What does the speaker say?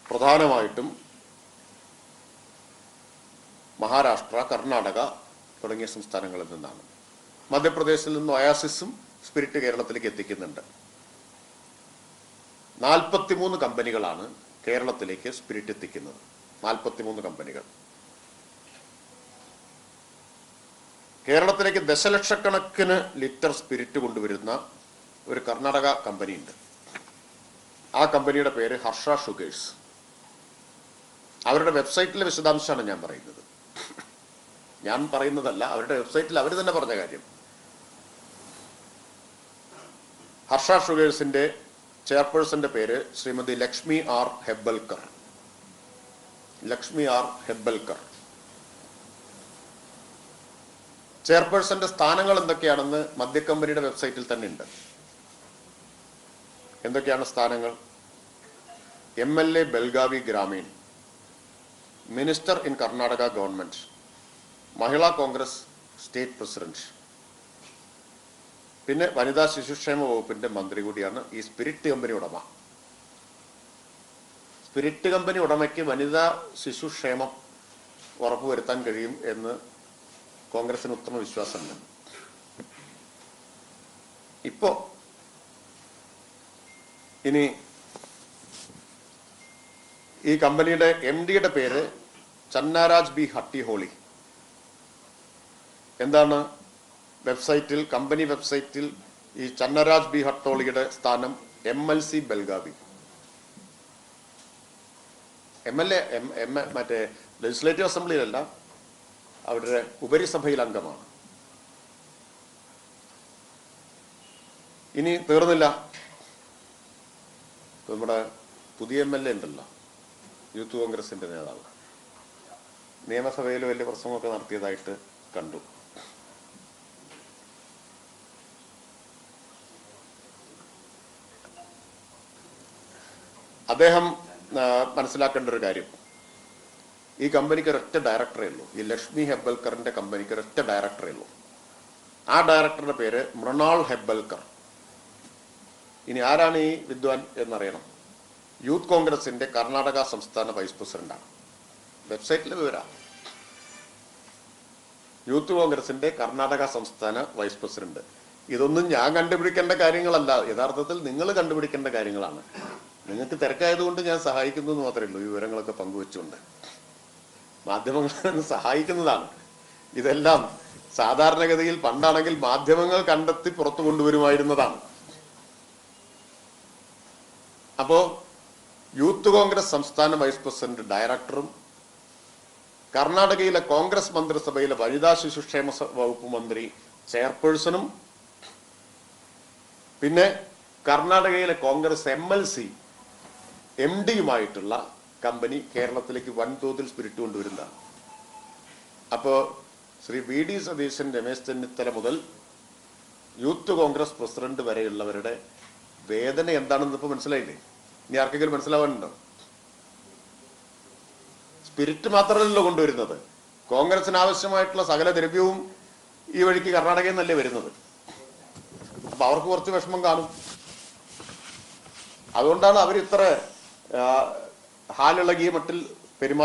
പ്രധാനമായിട്ടും മഹാരാഷ്ട്ര, കർണാടക തുടങ്ങിയ സംസ്ഥാനങ്ങളിൽ നിന്നാണ്. മധ്യപ്രദേശിൽ നിന്നും ഒയാസിസും സ്പിരിറ്റ് കേരളത്തിലേക്ക് എത്തിക്കുന്നുണ്ട്. 43 കമ്പനികളാണ് കേരളത്തിലേക്ക് സ്പിരിറ്റ് എത്തിക്കുന്നത്. 43 കമ്പനികൾ. കേരളത്തിലേക്ക് ദശലക്ഷക്കണക്കിന് ലിറ്റർ സ്പിരിറ്റ് കൊണ്ടുവരുന്ന ഒരു കർണാടക കമ്പനിയുണ്ട്. ആ കമ്പനിയുടെ പേര് ഹർഷ ഷുഗേഴ്സ്. അവരുടെ വെബ്സൈറ്റിലെ വിശദാംശമാണ് ഞാൻ പറയുന്നത്. ഞാൻ പറയുന്നതല്ല, അവരുടെ വെബ്സൈറ്റിൽ അവർ തന്നെ പറഞ്ഞ കാര്യം. ഹർഷ ഷുഗേഴ്സിന്റെ ചെയർപേഴ്സന്റെ പേര് ശ്രീമതി ലക്ഷ്മി ആർ ഹെബ്ബൽക്കർ. ചെയർപേഴ്സന്റെ സ്ഥാനങ്ങൾ എന്തൊക്കെയാണെന്ന് മദ്യക്കമ്പനിയുടെ വെബ്സൈറ്റിൽ തന്നെ ഉണ്ട്. എന്തൊക്കെയാണ് സ്ഥാനങ്ങൾ? MLA Belagavi Gramin, minister in Karnataka government, Mahila Congress state president, പിന്നെ വനിതാ ശിശുക്ഷേമ വകുപ്പിന്റെ മന്ത്രി കൂടിയാണ് ഈ സ്പിരിറ്റ് കമ്പനി ഉടമ. സ്പിരിറ്റ് കമ്പനി ഉടമയ്ക്ക് വനിതാ ശിശുക്ഷേമം ഉറപ്പുവരുത്താൻ കഴിയും എന്ന് കോൺഗ്രസിന് ഉത്തമ വിശ്വാസമുണ്ട്. ഇപ്പോ ഇനി ഈ കമ്പനിയുടെ MDയുടെ പേര് ചന്നാരാജ് ബി ഹട്ടിഹോളി. എന്താണ് വെബ്സൈറ്റിൽ, കമ്പനി വെബ്സൈറ്റിൽ ഈ ചന്നരാജ് ബി ഹട്ടോളിയുടെ സ്ഥാനം MLC ബെൽഗാവി. MLA മറ്റേ ലെജിസ്ലേറ്റീവ് അസംബ്ലിയിലല്ല, അവരുടെ ഉപരിസഭയിൽ അംഗമാണ്. ഇനി തീർന്നില്ല, നമ്മുടെ പുതിയ MLA ഉണ്ടല്ലോ, യൂത്ത് കോൺഗ്രസിന്റെ നേതാവ്, നിയമസഭയിൽ വലിയ പ്രസംഗമൊക്കെ നടത്തിയതായിട്ട് കണ്ടു. അദ്ദേഹം മനസ്സിലാക്കേണ്ട ഒരു കാര്യം, ഈ കമ്പനിക്ക് ഒരൊറ്റ ഡയറക്ടറേ ഉള്ളൂ. ഈ ലക്ഷ്മി ഹെബ്ബൽക്കറിന്റെ കമ്പനിക്ക് ഒരൊറ്റ ഡയറക്ടറേ ഉള്ളൂ. ആ ഡയറക്ടറുടെ പേര് മൃണാൾ ഹെബ്ബൽക്കർ. ഇനി ആരാണ് ഈ വിദ്വാൻ എന്നറിയണം. യൂത്ത് കോൺഗ്രസിന്റെ കർണാടക സംസ്ഥാന വൈസ് പ്രസിഡന്റാണ്. വെബ്സൈറ്റിലെ വിവരം. യൂത്ത് കോൺഗ്രസിന്റെ കർണാടക സംസ്ഥാന വൈസ് പ്രസിഡന്റ്. ഇതൊന്നും ഞാൻ കണ്ടുപിടിക്കേണ്ട കാര്യങ്ങളല്ല, യഥാർത്ഥത്തിൽ നിങ്ങൾ കണ്ടുപിടിക്കേണ്ട കാര്യങ്ങളാണ്. നിങ്ങൾക്ക് തിരക്കായതുകൊണ്ട് ഞാൻ സഹായിക്കുന്നു എന്ന് മാത്രമേ ഉള്ളൂ. ഈ വിവരങ്ങളൊക്കെ പങ്കുവെച്ചുകൊണ്ട് മാധ്യമങ്ങൾ സഹായിക്കുന്നതാണ്. ഇതെല്ലാം സാധാരണഗതിയിൽ പണ്ടാണെങ്കിൽ മാധ്യമങ്ങൾ കണ്ടെത്തി പുറത്തു കൊണ്ടുവരുമായിരുന്നതാണ്. അപ്പോ യൂത്ത് കോൺഗ്രസ് സംസ്ഥാന വൈസ് പ്രസിഡന്റ് ഡയറക്ടറും കർണാടകയിലെ കോൺഗ്രസ് മന്ത്രിസഭയിലെ വനിതാ ശിശുക്ഷേമ വകുപ്പ് മന്ത്രി ചെയർപേഴ്സണും പിന്നെ കർണാടകയിലെ കോൺഗ്രസ് MLC MDയുമായിട്ടുള്ള കമ്പനി കേരളത്തിലേക്ക് വൻതോതിൽ സ്പിരിറ്റ് കൊണ്ടുവരുന്നതാണ്. അപ്പോൾ ശ്രീ VD സതീശൻ, രമേശ് ചെന്നിത്തല മുതൽ യൂത്ത് കോൺഗ്രസ് പ്രസിഡന്റ് വരെയുള്ളവരുടെ വേദന എന്താണെന്ന് ഇപ്പോൾ മനസ്സിലായില്ലേ? ഇനി ആർക്കെങ്കിലും മനസ്സിലാവാനുണ്ടോ? സ്പിരിറ്റ് മാത്രമല്ലല്ലോ കൊണ്ടുവരുന്നത്, കോൺഗ്രസിന് ആവശ്യമായിട്ടുള്ള സകല ദ്രവ്യവും ഈ വഴിക്ക് കർണാടകയിൽ നിന്നല്ലേ വരുന്നത്. അപ്പൊ അവർക്ക് കുറച്ച് വിഷമം കാണും. അതുകൊണ്ടാണ് അവരിത്ര ഹാലിളകിയ മട്ടിൽ പെരുമാറുന്നത്.